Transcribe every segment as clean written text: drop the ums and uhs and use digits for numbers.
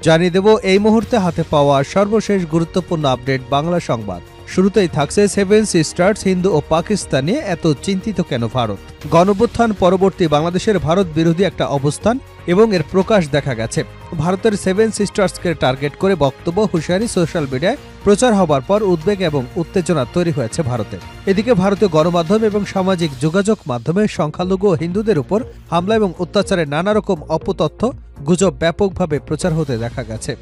জানিয়ে দেব এই মুহূর্তে হাতে পাওয়া সর্বশেষ গুরুত্বপূর্ণ আপডেট বাংলা সংবাদ। শুরুতেই থাকছে সেভেন সিস্টার্স হিন্দু ও পাকিস্তান নিয়ে এত চিন্তিত কেন ভারত। গণঅভ্যুত্থান পরবর্তী বাংলাদেশের ভারত বিরোধী একটা অবস্থান এবং এর প্রকাশ দেখা গেছে। ভারতের সেভেন সিস্টার্সকে টার্গেট করে বক্তব্য হুঁশিয়ারি সোশ্যাল মিডিয়ায় প্রচার হবার পর উদ্বেগ এবং উত্তেজনা তৈরি হয়েছে ভারতে। এদিকে ভারতীয় গণমাধ্যম এবং সামাজিক যোগাযোগ মাধ্যমে সংখ্যালঘু ও হিন্দুদের উপর হামলা এবং অত্যাচারের নানা রকম অপতথ্য গুজব ব্যাপকভাবে প্রচার হতে দেখা গেছে।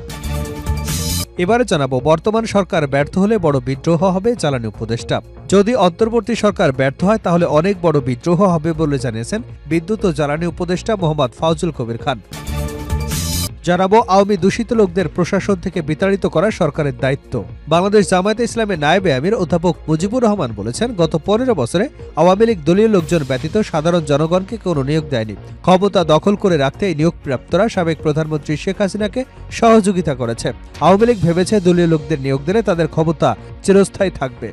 এবারে জানাবো, বর্তমান সরকার ব্যর্থ হলে বড় বিদ্রোহ হবে জ্বালানি উপদেষ্টা। যদি অন্তর্বর্তী সরকার ব্যর্থ হয় তাহলে অনেক বড় বিদ্রোহ হবে বলে জানিয়েছেন বিদ্যুৎ ও জ্বালানি উপদেষ্টা মোহাম্মদ ফাউজুল কবির খান। জানাবো, আওয়ামী দূষিত লোকদের প্রশাসন থেকে বিতাড়িত করা সরকারের দায়িত্ব। বাংলাদেশ জামায়াতে ইসলামের নায়েবে আমির অধ্যাপক মুজিবুর রহমান বলেছেন, গত 15 বছরে আওয়ামী লীগ দলীয় লোকজন ব্যতীত সাধারণ জনগণকে কোনো নিয়োগ দেয়নি। ক্ষমতা দখল করে রাখতে এই নিয়োগপ্রাপ্তরা সাবেক প্রধানমন্ত্রী শেখ হাসিনাকে সহযোগিতা করেছে। আওয়ামী লীগ ভেবেছে দলীয় লোকদের নিয়োগ দিলে তাদের ক্ষমতা চিরস্থায়ী থাকবে।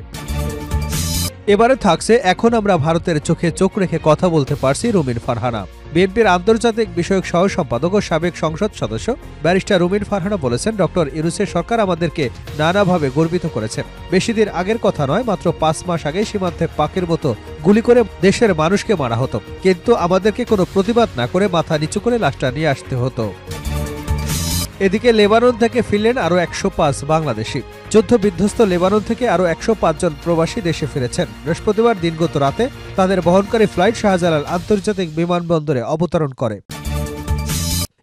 এবারে থাকছে, এখন আমরা ভারতের চোখে চোখ রেখে কথা বলতে পারছি রুমিন ফারহানা। বিএনপির আন্তর্জাতিক বিষয়ক সহ সম্পাদক ও সাবেক সংসদ সদস্য ব্যারিস্টার রুমিন ফারহানা বলেছেন, ডক্টর ইউনূসের সরকার আমাদেরকে নানাভাবে গর্বিত করেছে। বেশি দিন আগের কথা নয়, মাত্র 5 মাস আগে সীমান্তে পাকের মতো গুলি করে দেশের মানুষকে মারা হতো, কিন্তু আমাদেরকে কোনো প্রতিবাদ না করে মাথা নিচু করে লাশটা নিয়ে আসতে হতো। এদিকে লেবানন থেকে ফিরলেন আরও 105 বাংলাদেশি। যুদ্ধ বিধ্বস্ত লেবানন থেকে আরও 105 জন প্রবাসী দেশে ফিরেছেন। বৃহস্পতিবার দিনগত রাতে তাদের বহনকারী ফ্লাইট শাহজালাল আন্তর্জাতিক বিমানবন্দরে অবতরণ করে।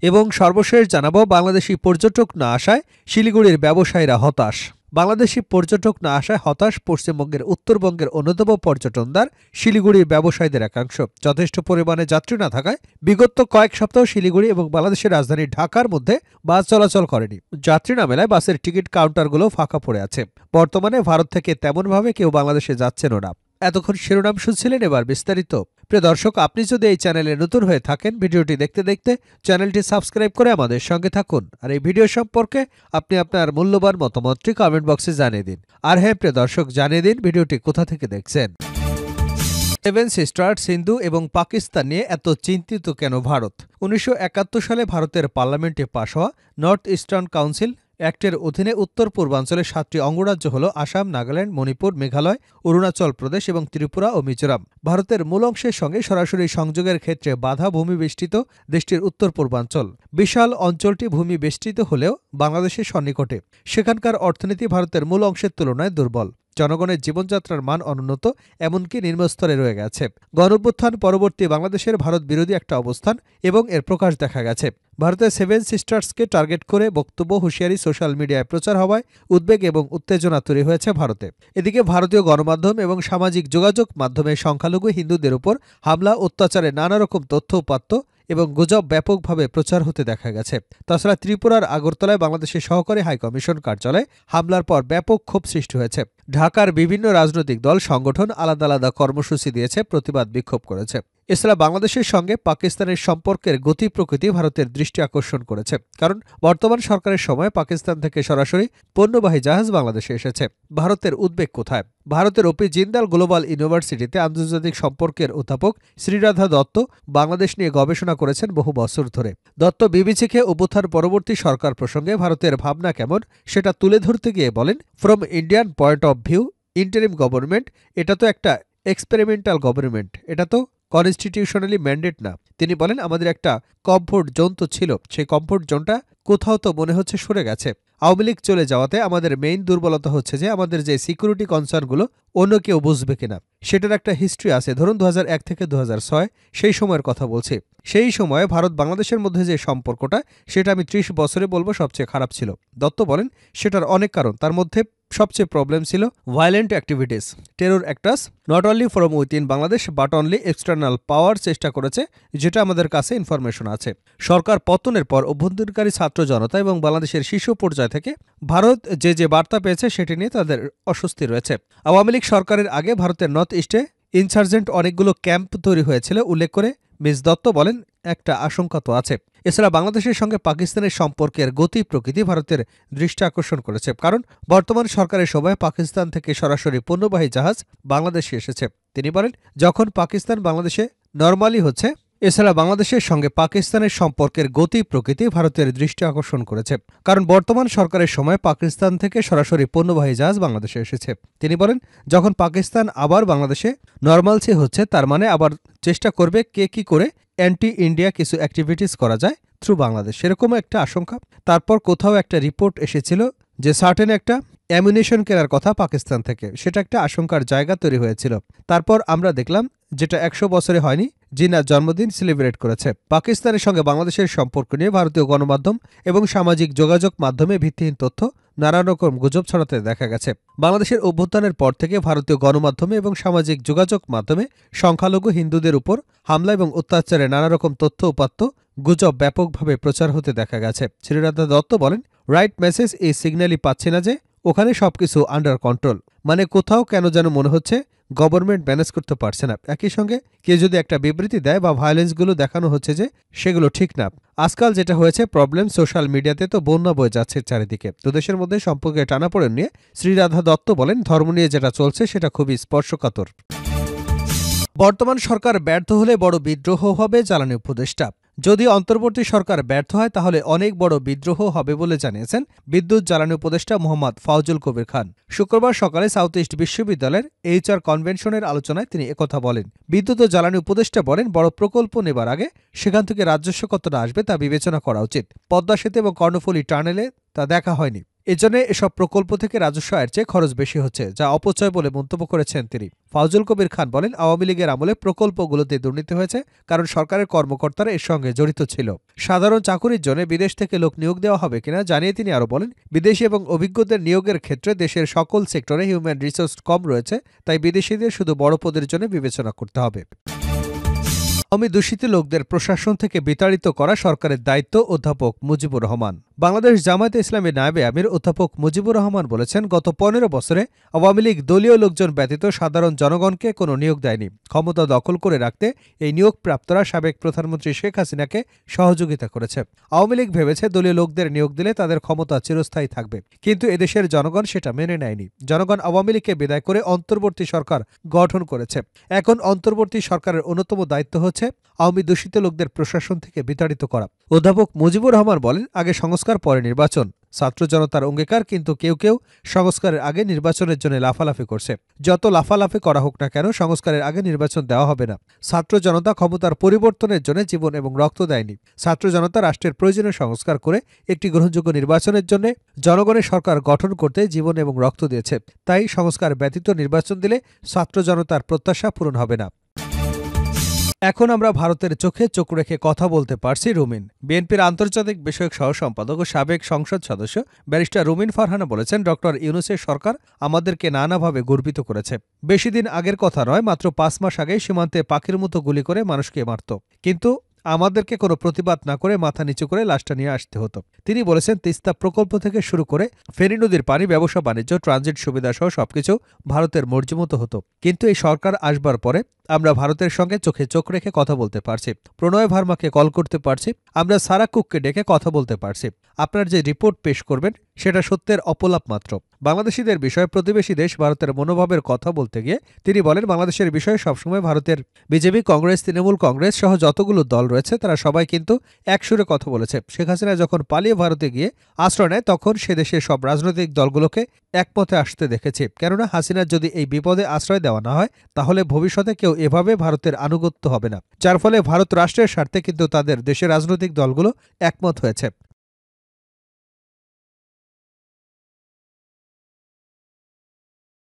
এবং সর্বশেষ জানাবো, বাংলাদেশি পর্যটক না আসায় শিলিগুড়ির ব্যবসায়ীরা হতাশ। বাংলাদেশি পর্যটক না আসায় হতাশ পশ্চিমবঙ্গের উত্তরবঙ্গের অন্যতম পর্যটনদ্বার শিলিগুড়ির ব্যবসায়ীদের একাংশ। যথেষ্ট পরিমাণে যাত্রী না থাকায় বিগত কয়েক সপ্তাহ শিলিগুড়ি এবং বাংলাদেশের রাজধানী ঢাকার মধ্যে বাস চলাচল করেনি। যাত্রী না মেলায় বাসের টিকিট কাউন্টারগুলো ফাঁকা পড়ে আছে। বর্তমানে ভারত থেকে তেমনভাবে কেউ বাংলাদেশে যাচ্ছেনও না। এতক্ষণ শিরোনাম শুনছিলেন, এবার বিস্তারিত। প্রিয় দর্শক, আপনি যদি এই চ্যানেলে নতুন হয়ে থাকেন, ভিডিওটি দেখতে দেখতে চ্যানেলটি সাবস্ক্রাইব করে আমাদের সঙ্গে থাকুন। আর এই ভিডিও সম্পর্কে আপনি আপনার মূল্যবান মতামতটি কমেন্ট বক্সে জানিয়ে দিন। আর হ্যাঁ প্রিয় দর্শক, জানিয়ে দিন ভিডিওটি কোথা থেকে দেখছেন। সেভেন সিস্টার্স হিন্দু এবং পাকিস্তান নিয়ে এত চিন্তিত কেন ভারত। 1971 সালে ভারতের পার্লামেন্টে পাশ হওয়া নর্থ ইস্টার্ন কাউন্সিল অ্যাক্টের অধীনে উত্তর পূর্বাঞ্চলের 7টি অঙ্গরাজ্য হল আসাম, নাগাল্যান্ড, মণিপুর, মেঘালয়, অরুণাচল প্রদেশ এবং ত্রিপুরা ও মিজোরাম। ভারতের মূল অংশের সঙ্গে সরাসরি সংযোগের ক্ষেত্রে বাধা ভূমি বেষ্টিত দেশটির উত্তর পূর্বাঞ্চল। বিশাল অঞ্চলটি ভূমি বেষ্টিত হলেও বাংলাদেশের সন্নিকটে। সেখানকার অর্থনীতি ভারতের মূল অংশের তুলনায় দুর্বল। জনগণের জীবনযাত্রার মান অনুন্নত, এমনকি নিম্নস্তরে রয়ে গেছে। গণঅভ্যুত্থান পরবর্তী বাংলাদেশের ভারত বিরোধী একটা অবস্থান এবং এর প্রকাশ দেখা গেছে। ভারতের সেভেন সিস্টার্সকে টার্গেট করে বক্তব্য হুঁশিয়ারি সোশ্যাল মিডিয়ায় প্রচার হওয়ায় উদ্বেগ এবং উত্তেজনা তৈরি হয়েছে ভারতে। এদিকে ভারতীয় গণমাধ্যম এবং সামাজিক যোগাযোগ মাধ্যমে সংখ্যালঘু হিন্দুদের উপর হামলা, অত্যাচারের নানা রকম তথ্য উপাত্ত এবং গুজব ব্যাপকভাবে প্রচার হতে দেখা গেছে। তাছাড়া ত্রিপুরার আগরতলায় বাংলাদেশের সহকারী হাইকমিশন কার্যালয়ে হামলার পর ব্যাপক ক্ষোভ সৃষ্টি হয়েছে। ঢাকার বিভিন্ন রাজনৈতিক দল সংগঠন আলাদা আলাদা কর্মসূচি দিয়েছে, প্রতিবাদ বিক্ষোভ করেছে। এছাড়া বাংলাদেশের সঙ্গে পাকিস্তানের সম্পর্কের গতি প্রকৃতি ভারতের দৃষ্টি আকর্ষণ করেছে, কারণ বর্তমান সরকারের সময় পাকিস্তান থেকে সরাসরি পণ্যবাহী জাহাজ বাংলাদেশে এসেছে। ভারতের উদ্বেগ কোথায়? ভারতের ওপি জিন্দাল গ্লোবাল ইউনিভার্সিটিতে আন্তর্জাতিক সম্পর্কের অধ্যাপক শ্রীরাধা দত্ত বাংলাদেশ নিয়ে গবেষণা করেছেন বহু বছর ধরে। দত্ত বিবিসিকে অভ্যুত্থান পরবর্তী সরকার প্রসঙ্গে ভারতের ভাবনা কেমন সেটা তুলে ধরতে গিয়ে বলেন, from Indian point of view, interim government এটা তো একটা এক্সপেরিমেন্টাল গভর্নমেন্ট, এটা তো কনস্টিটিউশনালি ম্যান্ডেট না। তিনি বলেন, আমাদের একটা কমফোর্ট জোন তো ছিল, সেই কমফোর্ট জোনটা কোথাও তো মনে হচ্ছে সরে গেছে। আওয়ামী লীগ চলে যাওয়াতে আমাদের মেইন দুর্বলতা হচ্ছে যে আমাদের যে সিকিউরিটি কনসার্নগুলো অন্য কেউ বুঝবে কিনা, সেটার একটা হিস্ট্রি আছে। ধরুন 2001 থেকে 2006 সেই সময়ের কথা বলছি। সেই সময়ে ভারত বাংলাদেশের মধ্যে যে সম্পর্কটা, সেটা আমি 30 বছরে বলবো সবচেয়ে খারাপ ছিল। দত্ত বলেন, সেটার অনেক কারণ, তার মধ্যে সবচেয়ে প্রবলেম ছিল violent activities, terror actors not only from within Bangladesh but only external power চেষ্টা করেছে, যেটা আমাদের কাছে ইনফরমেশন আছে। সরকার পতনের পর অভ্যন্তরীণকারী ছাত্র জনতা এবং বাংলাদেশের শীর্ষ পর্যায় থেকে ভারত যে বার্তা পেয়েছে সেটি নিয়ে তাদের অস্বস্তি রয়েছে। আওয়ামী লীগ সরকারের আগে ভারতের নর্থ ইস্টে ইনসার্জেন্ট অনেকগুলো ক্যাম্প তৈরি হয়েছিল উল্লেখ করে মিস দত্ত বলেন, একটা আশঙ্কা তো আছে। এছাড়া বাংলাদেশের সঙ্গে পাকিস্তানের সম্পর্কের গতি প্রকৃতি ভারতের দৃষ্টি আকর্ষণ করেছে, কারণ বর্তমান সরকারের সময় পাকিস্তান থেকে সরাসরি পণ্যবাহী জাহাজ বাংলাদেশে এসেছে। তিনি বলেন, যখন পাকিস্তান বাংলাদেশে নরমালি হচ্ছে এছাড়া বাংলাদেশের সঙ্গে পাকিস্তানের সম্পর্কের গতি প্রকৃতি ভারতের দৃষ্টি আকর্ষণ করেছে, কারণ বর্তমান সরকারের সময় পাকিস্তান থেকে সরাসরি পণ্যবাহী জাহাজ বাংলাদেশে এসেছে। তিনি বলেন, যখন পাকিস্তান আবার বাংলাদেশে নর্মালসি হচ্ছে, তার মানে আবার চেষ্টা করবে কে কি করে অ্যান্টি ইন্ডিয়া কিছু অ্যাক্টিভিটিস করা যায় থ্রু বাংলাদেশ, সেরকম একটা আশঙ্কা। তারপর কোথাও একটা রিপোর্ট এসেছিল যে সার্টেন একটা অ্যামিউনিশন কেনার কথা পাকিস্তান থেকে, সেটা একটা আশঙ্কার জায়গা তৈরি হয়েছিল। তারপর আমরা দেখলাম যেটা ১০০ বছরে হয়নি, জিনার জন্মদিন সেলিব্রেট করেছে। পাকিস্তানের সঙ্গে বাংলাদেশের সম্পর্ক নিয়ে ভারতীয় গণমাধ্যম এবং সামাজিক যোগাযোগ মাধ্যমে ভিত্তিহীন তথ্য, নানা রকম গুজব ছড়াতে দেখা গেছে। বাংলাদেশের অভ্যুত্থানের পর থেকে ভারতীয় গণমাধ্যমে এবং সামাজিক যোগাযোগ মাধ্যমে সংখ্যালঘু হিন্দুদের উপর হামলা এবং অত্যাচারে নানা রকম তথ্য উপাত্ত গুজব ব্যাপকভাবে প্রচার হতে দেখা গেছে। শ্রীরাধা দত্ত বলেন, রাইট মেসেজ এই সিগন্যালই পাচ্ছি না যে ওখানে সবকিছু আন্ডার কন্ট্রোল, মানে কোথাও কেন যেন মনে হচ্ছে গভর্নমেন্ট ম্যানেজ করতে পারছে না। একই সঙ্গে কেউ যদি একটা বিবৃতি দেয় বা ভায়োলেন্সগুলো দেখানো হচ্ছে যে সেগুলো ঠিক না। আজকাল যেটা হয়েছে প্রবলেম, সোশ্যাল মিডিয়াতে তো বন্যা বয়ে যাচ্ছে চারিদিকে। তো দেশের মধ্যে সম্পর্কে টানাপোড়েন নিয়ে শ্রীরাধা দত্ত বলেন, ধর্ম নিয়ে যেটা চলছে সেটা খুবই স্পর্শকাতর। বর্তমান সরকার ব্যর্থ হলে বড় বিদ্রোহ হবে, জ্বালানি উপদেষ্টা। যদি অন্তর্বর্তী সরকার ব্যর্থ হয় তাহলে অনেক বড় বিদ্রোহ হবে বলে জানিয়েছেন বিদ্যুৎ জ্বালানি উপদেষ্টা মোহাম্মদ ফাউজুল কবির খান। শুক্রবার সকালে সাউথ ইস্ট বিশ্ববিদ্যালয়ের HR কনভেনশনের আলোচনায় তিনি একথা বলেন। বিদ্যুৎ ও জ্বালানি উপদেষ্টা বলেন, বড় প্রকল্প নেবার আগে সেখান থেকে রাজস্ব কতটা আসবে তা বিবেচনা করা উচিত। পদ্মা সেতু এবং কর্ণফুলী টানেলে তা দেখা হয়নি। এজন্য এসব প্রকল্প থেকে রাজস্ব আয়ের চেয়ে খরচ বেশি হচ্ছে, যা অপচয় বলে মন্তব্য করেছেন তিনি। ফাউজুল কবির খান বলেন, আওয়ামী লীগের আমলে প্রকল্পগুলোতে দুর্নীতি হয়েছে, কারণ সরকারের কর্মকর্তারা এর সঙ্গে জড়িত ছিল। সাধারণ চাকুরির জন্য বিদেশ থেকে লোক নিয়োগ দেওয়া হবে কিনা জানিয়ে তিনি আরও বলেন, বিদেশি এবং অভিজ্ঞদের নিয়োগের ক্ষেত্রে দেশের সকল সেক্টরে হিউম্যান রিসোর্স কম রয়েছে, তাই বিদেশিদের শুধু বড় পদের জন্য বিবেচনা করতে হবে। আওয়ামী দূষিত লোকদের প্রশাসন থেকে বিতাড়িত করা সরকারের দায়িত্ব, অধ্যাপক মুজিবুর রহমান। বাংলাদেশ জামায়াতে ইসলামীর নায়েবে আমির অধ্যাপক মুজিবুর রহমান বলেছেন, গত ১৫ বছরে আওয়ামী লীগ দলীয় লোকজন ব্যতীত সাধারণ জনগণকে কোনো নিয়োগ দেয়নি। ক্ষমতা দখল করে রাখতে এই নিয়োগপ্রাপ্তরা সাবেক প্রধানমন্ত্রী শেখ হাসিনাকে সহযোগিতা করেছে। আওয়ামী লীগ ভেবেছে দলীয় লোকদের নিয়োগ দিলে তাদের ক্ষমতা চিরস্থায়ী থাকবে, কিন্তু এদেশের জনগণ সেটা মেনে নেয়নি। জনগণ আওয়ামী লীগকে বিদায় করে অন্তর্বর্তী সরকার গঠন করেছে। এখন অন্তর্বর্তী সরকারের অন্যতম দায়িত্ব হচ্ছে আওয়ামী দূষিত লোকদের প্রশাসন থেকে বিতাড়িত করা। অধ্যাপক মুজিবুর রহমান বলেন, আগে সংস্কার পরে নির্বাচন। ছাত্র জনতার অঙ্গীকার, কিন্তু কেউ কেউ সংস্কারের আগে নির্বাচনের জন্য লাফালাফি করছে। যত লাফালাফি করা হোক না কেন, সংস্কারের আগে নির্বাচন দেওয়া হবে না। ছাত্র জনতা ক্ষমতার পরিবর্তনের জন্য জীবন এবং রক্ত দেয়নি। ছাত্র জনতা রাষ্ট্রের প্রয়োজনে সংস্কার করে একটি গ্রহণযোগ্য নির্বাচনের জন্য জনগণের সরকার গঠন করতে জীবন এবং রক্ত দিয়েছে। তাই সংস্কার ব্যতীত নির্বাচন দিলে ছাত্র জনতার প্রত্যাশা পূরণ হবে না। এখন আমরা ভারতের চোখে চোখ রেখে কথা বলতে পারছি রুমিন। বিএনপির আন্তর্জাতিক বিষয়ক সহ সম্পাদক ও সাবেক সংসদ সদস্য ব্যারিস্টার রুমিন ফারহানা বলেছেন, ডক্টর ইউনূসের সরকার আমাদেরকে নানাভাবে গর্বিত করেছে। বেশি দিন আগের কথা নয়, মাত্র ৫ মাস আগেই সীমান্তে পাখির মতো গুলি করে মানুষকে মারত, কিন্তু আমাদেরকে কোনো প্রতিবাদ না করে মাথা নিচু করে লাশটা নিয়ে আসতে হতো। তিনি বলেছেন, তিস্তা প্রকল্প থেকে শুরু করে ফেনী নদীর পানি, ব্যবসা বাণিজ্য, ট্রানজিট সুবিধা সহ সবকিছু ভারতের মর্জিমতো হতো। কিন্তু এই সরকার আসবার পরে আমরা ভারতের সঙ্গে চোখে চোখ রেখে কথা বলতে পারছি। প্রণয় ভার্মাকে কল করতে পারছি, আমরা সারা কুককে ডেকে কথা বলতে পারছি। আপনার যে রিপোর্ট পেশ করবেন সেটা সত্যের অপলাপ মাত্র। বাংলাদেশিদের বিষয়ে প্রতিবেশী দেশ ভারতের মনোভাবের কথা বলতে গিয়ে তিনি বলেন, বাংলাদেশের বিষয়ে সবসময় ভারতের বিজেপি, কংগ্রেস, তৃণমূল কংগ্রেস সহ যতগুলো দল রয়েছে তারা সবাই কিন্তু একসুরে কথা বলেছে। শেখ হাসিনা যখন পালিয়ে ভারতে গিয়ে আশ্রয় নেয়, তখন সে দেশের সব রাজনৈতিক দলগুলোকে একমতে আসতে দেখেছে। কেননা হাসিনার যদি এই বিপদে আশ্রয় দেওয়া না হয়, তাহলে ভবিষ্যতে কেউ এভাবে ভারতের আনুগত্য হবে না, যার ফলে ভারত রাষ্ট্রের স্বার্থে কিন্তু তাদের দেশের রাজনৈতিক দলগুলো একমত হয়েছে।